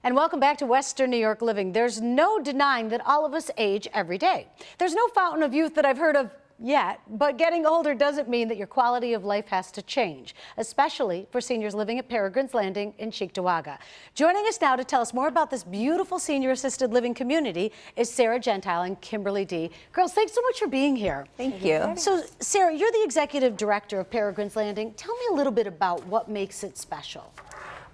And welcome back to Western New York Living. There's no denying that all of us age every day. There's no fountain of youth that I've heard of yet, but getting older doesn't mean that your quality of life has to change, especially for seniors living at Peregrine's Landing in Cheektowaga. Joining us now to tell us more about this beautiful senior assisted living community is Sarah Gentile and Kimberly D. Girls, thanks so much for being here. Thank you. So, Sarah, you're the executive director of Peregrine's Landing. Tell me a little bit about what makes it special.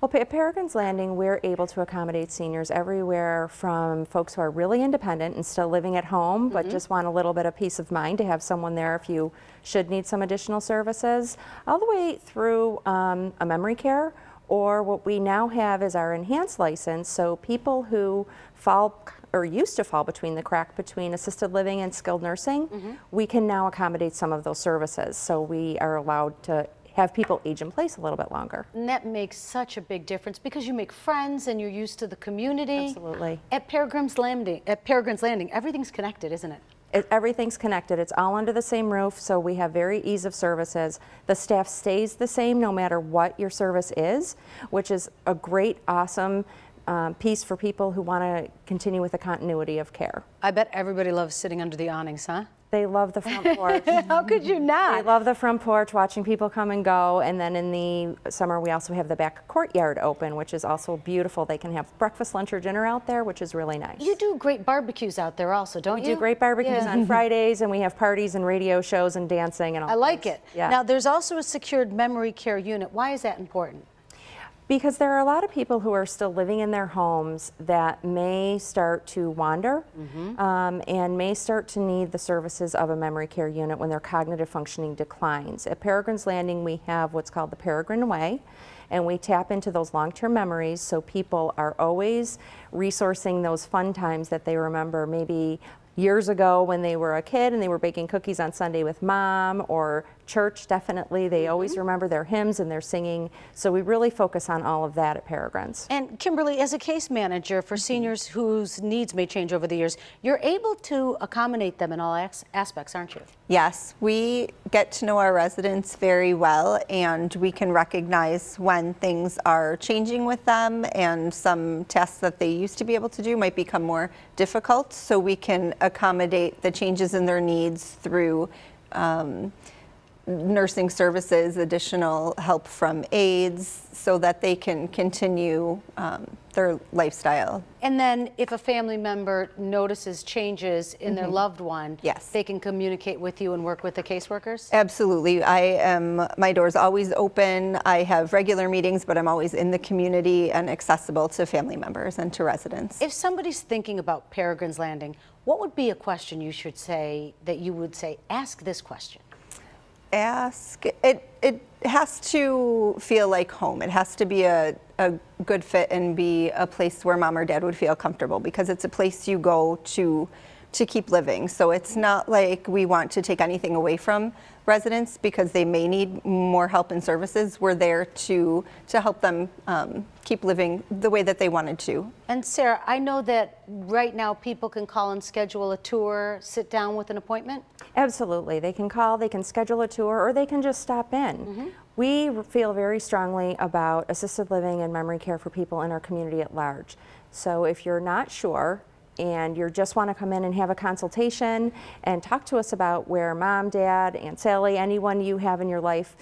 Well, at Peregrine's Landing, we're able to accommodate seniors everywhere from folks who are really independent and still living at home, but just want a little bit of peace of mind to have someone there if you should need some additional services, all the way through a memory care, or what we now have is our enhanced license, so people who fall or used to fall between the crack between assisted living and skilled nursing, we can now accommodate some of those services. So we are allowed to have people age in place a little bit longer. And that makes such a big difference because you make friends and you're used to the community. Absolutely. At Peregrine's Landing, everything's connected, isn't it? Everything's connected. It's all under the same roof, so we have very ease of services. The staff stays the same no matter what your service is, which is a great, awesome piece for people who want to continue with the continuity of care. I bet everybody loves sitting under the awnings, huh? They love the front porch. How could you not? They love the front porch, watching people come and go. And then in the summer, we also have the back courtyard open, which is also beautiful. They can have breakfast, lunch, or dinner out there, which is really nice. You do great barbecues out there also, don't you? We do great barbecues on Fridays, and we have parties and radio shows and dancing and all. I like it. Yeah. Now, there's also a secured memory care unit. Why is that important? Because there are a lot of people who are still living in their homes that may start to wander and may start to need the services of a memory care unit when their cognitive functioning declines. At Peregrine's Landing, we have what's called the Peregrine Way, and we tap into those long-term memories so people are always resourcing those fun times that they remember maybe years ago when they were a kid and they were baking cookies on Sunday with mom, or church, definitely. They always remember their hymns and their singing. So we really focus on all of that at Peregrine's. And Kimberly, as a case manager for seniors whose needs may change over the years, you're able to accommodate them in all aspects, aren't you? Yes, we get to know our residents very well, and we can recognize when things are changing with them and some tasks that they used to be able to do might become more difficult, so we can accommodate the changes in their needs through nursing services, additional help from aides, so that they can continue their lifestyle. And then if a family member notices changes in their loved one, Yes. they can communicate with you and work with the caseworkers? Absolutely. My door's always open. I have regular meetings, but I'm always in the community and accessible to family members and to residents. If somebody's thinking about Peregrine's Landing, what would be a question you should say that you would say, ask this question? Ask. It has to feel like home. It has to be a good fit and be a place where mom or dad would feel comfortable, because it's a place you go to keep living. So it's not like we want to take anything away from residents because they may need more help and services. We're there to help them keep living the way that they wanted to. And Sarah, I know that right now people can call and schedule a tour, sit down with an appointment. Absolutely. They can call, they can schedule a tour, or they can just stop in. We feel very strongly about assisted living and memory care for people in our community at large. So if you're not sure and you just want to come in and have a consultation and talk to us about where mom, dad, Aunt Sally, anyone you have in your life,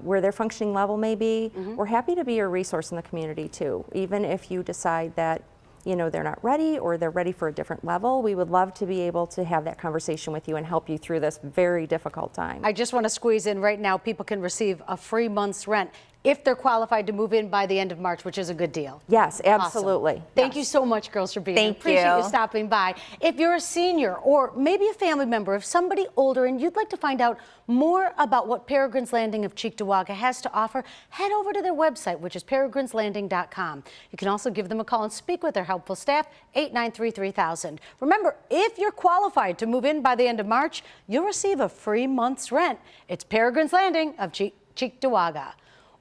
where their functioning level may be, we're happy to be a resource in the community too. Even if you decide that they're not ready or they're ready for a different level, we would love to be able to have that conversation with you and help you through this very difficult time. I just want to squeeze in right now, people can receive a free month's rent if they're qualified to move in by the end of March, which is a good deal. Yes, absolutely. Awesome. Thank you so much, girls, for being here. Thank Appreciate you. you stopping by. If you're a senior or maybe a family member of somebody older and you'd like to find out more about what Peregrine's Landing of Cheektowaga has to offer, head over to their website, which is peregrineslanding.com. You can also give them a call and speak with their helpful staff, 893-3000. Remember, if you're qualified to move in by the end of March, you'll receive a free month's rent. It's Peregrine's Landing of Cheektowaga.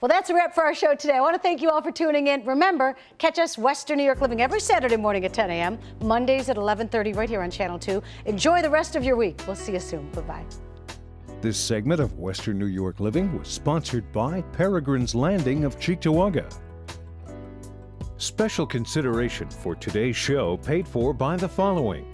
Well, that's a wrap for our show today. I want to thank you all for tuning in. Remember, catch us Western New York Living every Saturday morning at 10 a.m., Mondays at 11:30 right here on Channel 2. Enjoy the rest of your week. We'll see you soon. Bye-bye. This segment of Western New York Living was sponsored by Peregrine's Landing of Cheektowaga. Special consideration for today's show paid for by the following: